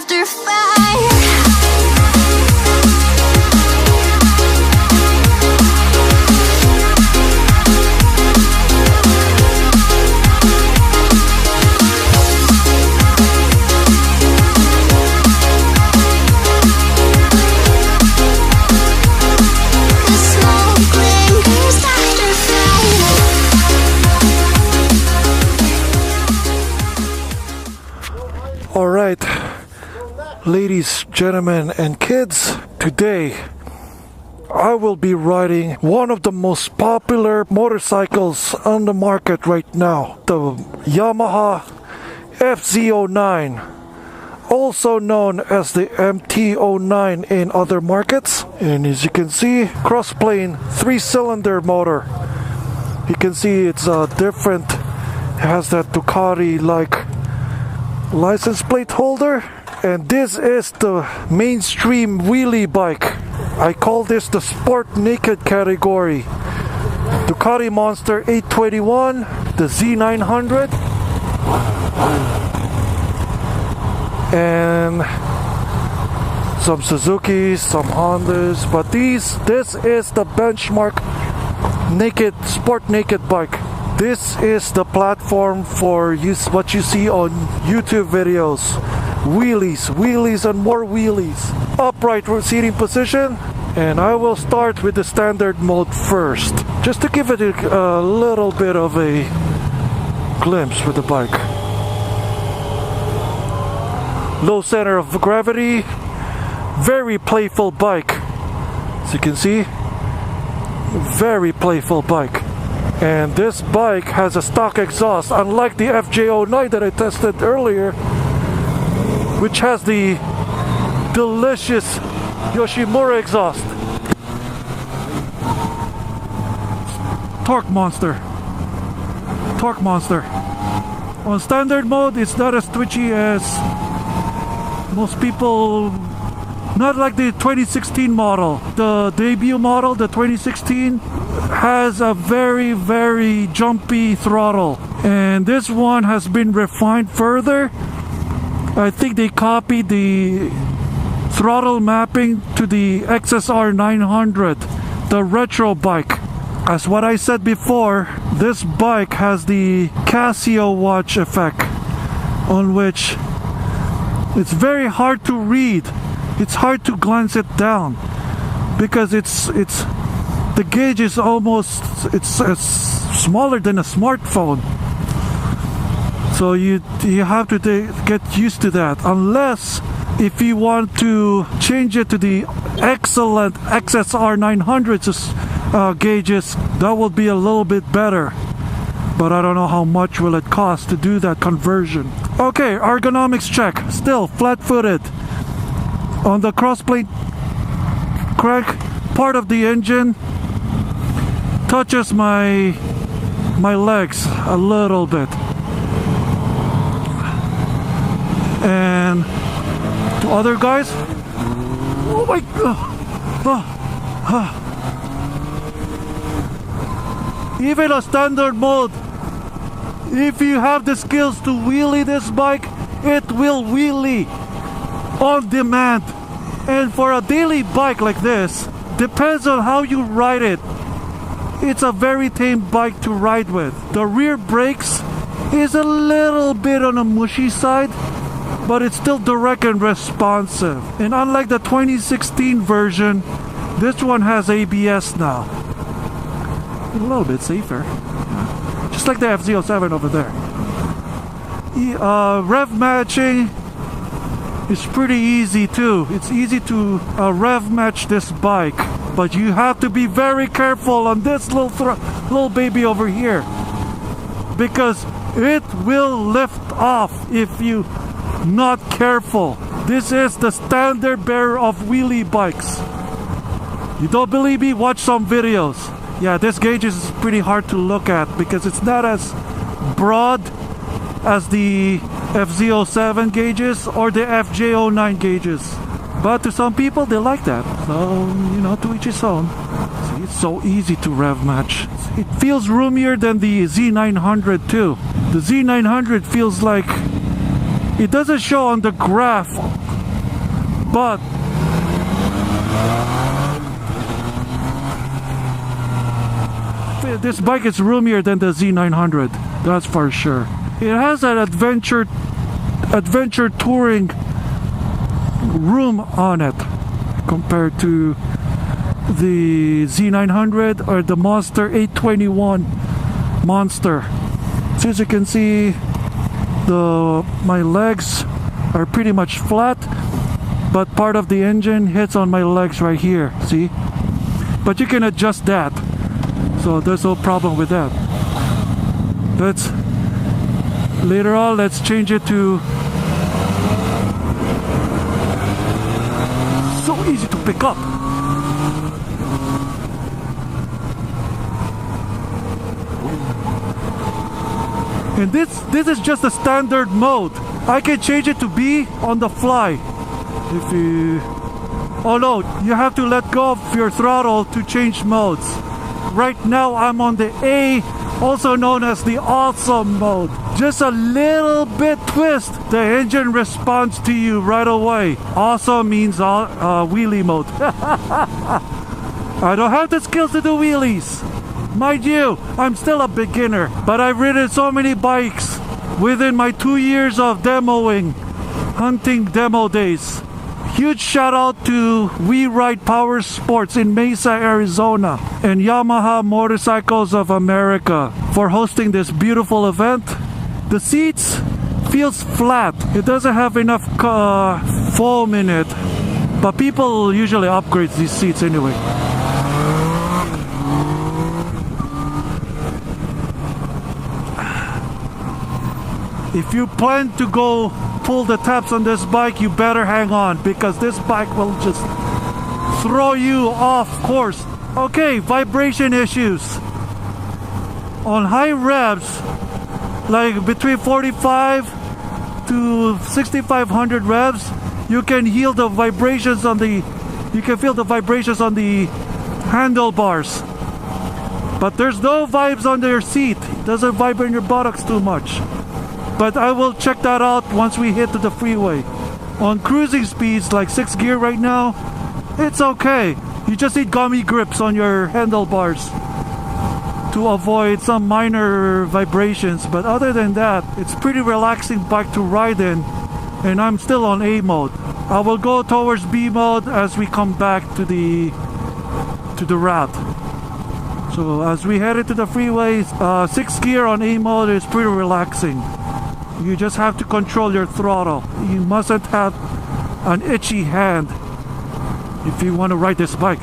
after fire. Alright, ladies, gentlemen, and kids, today I will be riding one of the most popular motorcycles on the market right now, the Yamaha FZ-09, also known as the MT-09 in other markets. And as you can see, cross-plane 3-cylinder motor. You can see it's different, it has that Ducati-like license plate holder, and this is the mainstream wheelie bike. I call this the sport naked category. Ducati Monster 821, the Z900, and some Suzuki's, some Hondas, but this is the benchmark naked sport naked bike. This is the platform for what you see on YouTube videos. Wheelies and more wheelies. Upright seating position, and I will start with the standard mode first, just to give it a little bit of a glimpse with the bike. Low center of gravity, very playful bike. As you can see, very playful bike. And this bike has a stock exhaust, unlike the FZ-09 that I tested earlier, which has the delicious Yoshimura exhaust. Torque monster. On standard mode, it's not as twitchy as most people. Not like the 2016 model. The debut model, the 2016, has a very, very jumpy throttle. And this one has been refined further. I think they copied the throttle mapping to the XSR 900, the retro bike. As what I said before, this bike has the Casio watch effect, on which it's very hard to read. It's hard to glance it down because it's the gauge is almost smaller than a smartphone. So you have to get used to that, unless if you want to change it to the excellent XSR 900 gauges, that will be a little bit better. But I don't know how much will it cost to do that conversion. Okay, ergonomics check. Still flat-footed. On the crossplate crank, part of the engine touches my legs a little bit. And to other guys, oh my god, even a standard mode, if you have the skills to wheelie this bike, it will wheelie on demand. And for a daily bike like this, depends on how you ride it, it's a very tame bike to ride with. The rear brakes is a little bit on the mushy side, but it's still direct and responsive. And unlike the 2016 version, this one has ABS now. A little bit safer, just like the FZ-07 over there. Rev matching is pretty easy too. It's easy to rev match this bike, but you have to be very careful on this little baby over here, because it will lift off if you not careful. This is the standard bearer of wheelie bikes. You don't believe me? Watch some videos. Yeah, this gauge is pretty hard to look at because it's not as broad as the FZ-07 gauges or the FZ-09 gauges. But to some people, they like that. So, you know, to each his own. See, it's so easy to rev match. It feels roomier than the Z900 too. The Z900 feels like, it doesn't show on the graph But this bike is roomier than the Z900, that's for sure. It has an adventure touring room on it compared to the Z900 or the Monster 821 Monster. So as you can see, my legs are pretty much flat, but part of the engine hits on my legs right here, see? But you can adjust that, so there's no problem with that. Later on, let's change it to so easy to pick up. And this is just a standard mode. I can change it to B on the fly. Oh no, you have to let go of your throttle to change modes. Right now I'm on the A, also known as the awesome mode. Just a little bit twist, the engine responds to you right away. Awesome means wheelie mode. I don't have the skills to do wheelies. Mind you, I'm still a beginner, but I've ridden so many bikes within my 2 years of demoing, hunting demo days. Huge shout out to We Ride Powersports in Mesa, Arizona, and Yamaha Motorcycles of America for hosting this beautiful event. The seats feels flat. It doesn't have enough foam in it, but people usually upgrade these seats anyway. If you plan to go pull the taps on this bike, you better hang on, because this bike will just throw you off course. Okay, vibration issues. On high revs, like between 45 to 6500 revs, you can feel the vibrations on the handlebars. But there's no vibes on your seat. It doesn't vibrate in your buttocks too much. But I will check that out once we hit to the freeway. On cruising speeds, like 6th gear right now, it's okay. You just need gummy grips on your handlebars to avoid some minor vibrations. But other than that, it's pretty relaxing bike to ride in, and I'm still on A mode. I will go towards B mode as we come back to the route. So as we head into the freeways, 6th gear on A mode is pretty relaxing. You just have to control your throttle. You mustn't have an itchy hand if you want to ride this bike.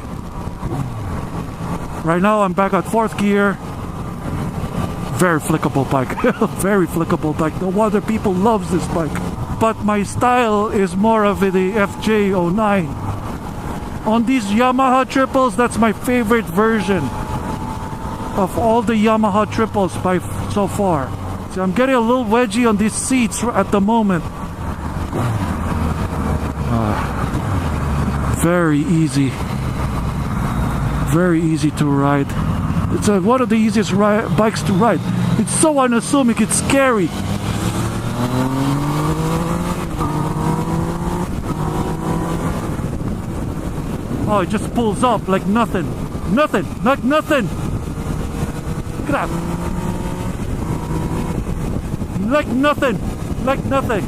Right now I'm back at 4th gear. Very flickable bike. Very flickable bike. No wonder people love this bike. But my style is more of the FZ-09. On these Yamaha triples, that's my favorite version of all the Yamaha triples by so far. So I'm getting a little wedgy on these seats at the moment. Very easy. Very easy to ride. It's one of the easiest bikes to ride. It's so unassuming, it's scary. Oh, it just pulls up like nothing. Nothing, like nothing. Look at that. Like nothing, like nothing.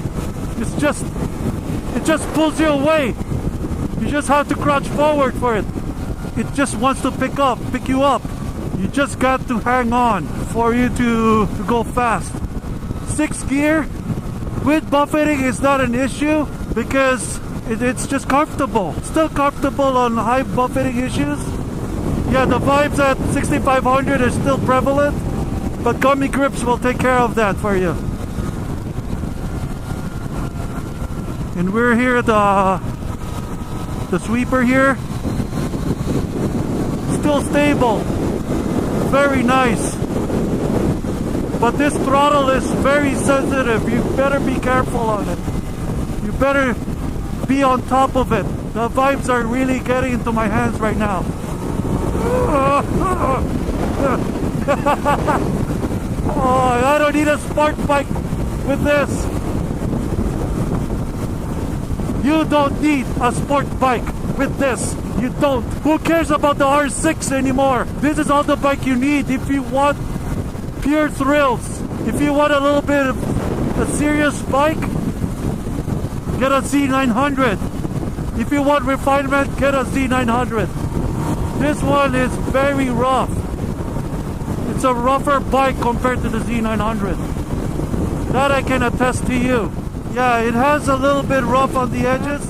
It just pulls you away. You just have to crouch forward for it. It just wants to pick you up. You just got to hang on for you to go fast. 6th gear with buffeting is not an issue because it's just comfortable. Still comfortable on high buffeting issues. Yeah, the vibes at 6500 are still prevalent, but gummy grips will take care of that for you. And we're here at the sweeper here. Still stable. Very nice. But this throttle is very sensitive. You better be careful on it. You better be on top of it. The vibes are really getting into my hands right now. Oh, I don't need a sport bike with this. You don't need a sport bike with this. You don't. Who cares about the R6 anymore? This is all the bike you need if you want pure thrills. If you want a little bit of a serious bike, get a Z900. If you want refinement, get a Z900. This one is very rough. It's a rougher bike compared to the Z900. That I can attest to you. Yeah, it has a little bit rough on the edges.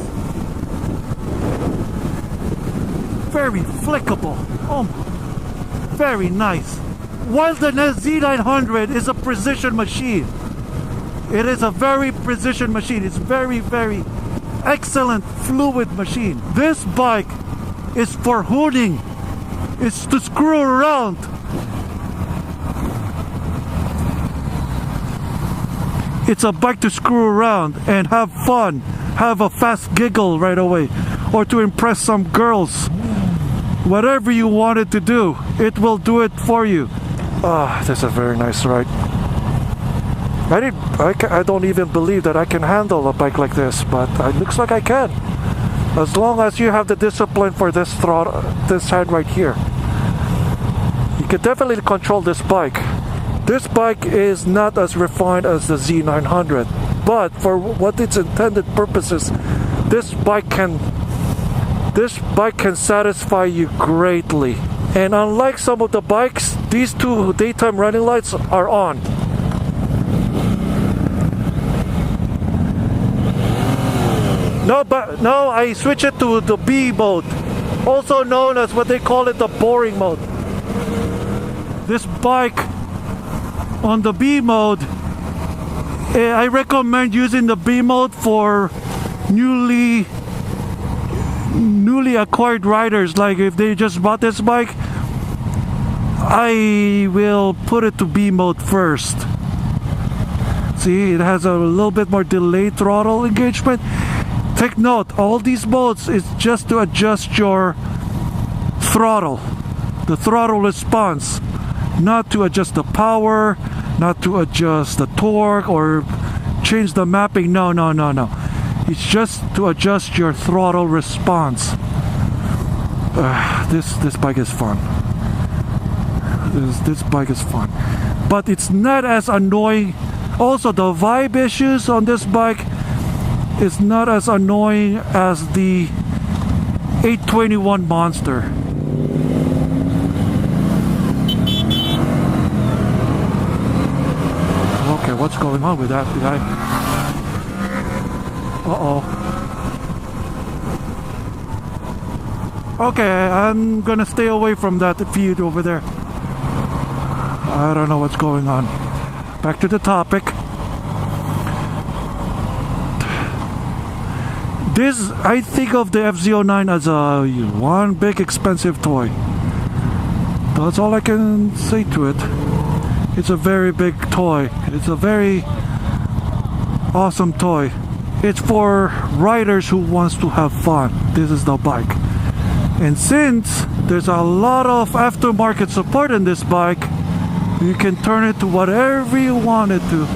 Very flickable. Oh, very nice. While the Z900 is a precision machine. It is a very precision machine. It's very, very excellent fluid machine. This bike is for hooning. It's to screw around. It's a bike to screw around and have fun. Have a fast giggle right away. Or to impress some girls. Whatever you want it to do, it will do it for you. Ah, this is a very nice ride. I don't even believe that I can handle a bike like this, but it looks like I can. As long as you have the discipline for this throttle, this hand right here. You can definitely control this bike. This bike is not as refined as the Z900, but for what its intended purposes, this bike can satisfy you greatly. And unlike some of the bikes, these two daytime running lights are on. No, I switch it to the B mode, also known as what they call it, the boring mode. This bike on the B mode, I recommend using the B mode for newly acquired riders. Like if they just bought this bike, I will put it to B mode first. See, it has a little bit more delayed throttle engagement. Take note, all these modes is just to adjust your throttle, the throttle response, not to adjust the power, not to adjust the torque or change the mapping. No. It's just to adjust your throttle response. This bike is fun. This bike is fun, but it's not as annoying. Also, the vibe issues on this bike is not as annoying as the 821 Monster. Okay, what's going on with that guy? Okay, I'm gonna stay away from that feud over there. I don't know what's going on. Back to the topic. I think of the FZ-09 as a one big expensive toy. That's all I can say to it. It's a very big toy. It's a very awesome toy. It's for riders who wants to have fun. This is the bike. And since there's a lot of aftermarket support in this bike, you can turn it to whatever you want it to.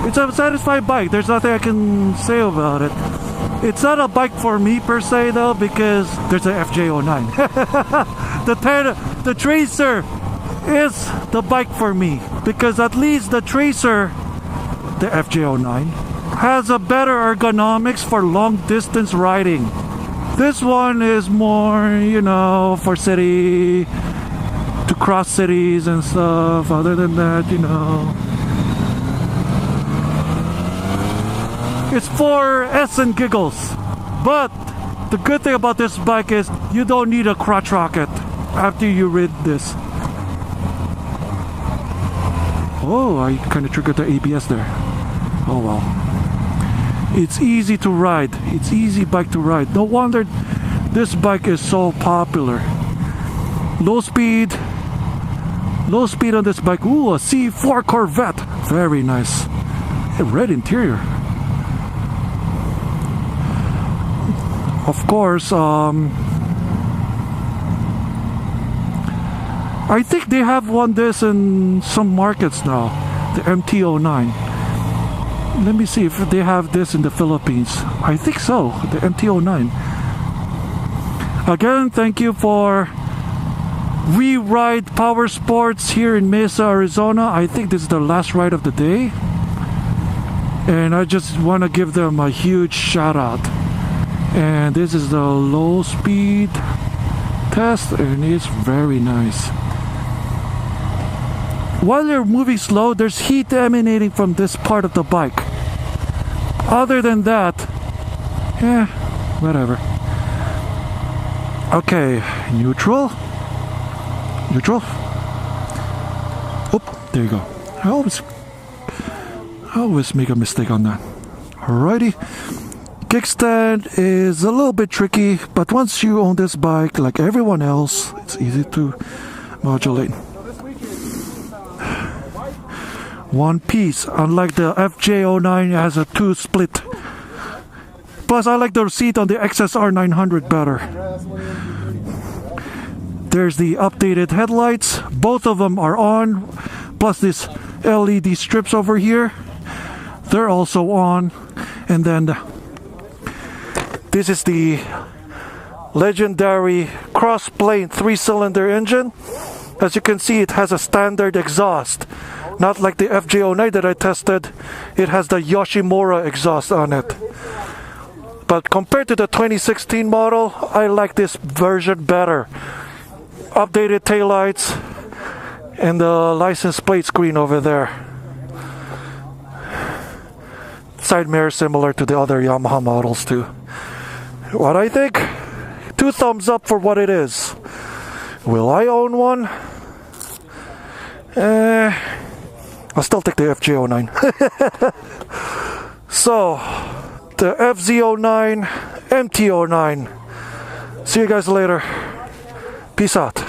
It's a satisfied bike. There's nothing I can say about it. It's not a bike for me per se though, because there's a FZ-09. The Tracer is the bike for me, because at least the Tracer, the FZ-09, has a better ergonomics for long distance riding. This one is more, for city, to cross cities and stuff. Other than that, it's for S and giggles. But the good thing about this bike is you don't need a crotch rocket after you rid this. Oh, I kind of triggered the ABS there. Oh well. It's easy to ride. It's easy bike to ride. No wonder this bike is so popular. Low speed on this bike. Ooh, a C4 Corvette. Very nice. A red interior. Of course, I think they have this in some markets now, the MT-09. Let me see if they have this in the Philippines. I think so, the MT-09. Again, thank you for We Ride Powersports here in Mesa, Arizona. I think this is the last ride of the day. And I just want to give them a huge shout out. And this is the low speed test, and it's very nice. While you're moving slow, there's heat emanating from this part of the bike. Other than that, whatever. Okay, neutral. Oop, there you go. I always make a mistake on that. Alrighty. Kickstand is a little bit tricky, but once you own this bike, like everyone else, it's easy to modulate. One piece, unlike the FZ-09, it has a 2 split. Plus, I like the seat on the XSR 900 better. There's the updated headlights. Both of them are on. Plus, these LED strips over here, they're also on. And then this is the legendary cross-plane 3-cylinder engine. As you can see, it has a standard exhaust. Not like the FZ-09 that I tested. It has the Yoshimura exhaust on it. But compared to the 2016 model, I like this version better. Updated taillights and the license plate screen over there. Side mirror similar to the other Yamaha models too. What I think? 2 thumbs up for what it is. Will I own one? I'll still take the FZ-09. So, the FZ-09, MT-09. See you guys later. Peace out.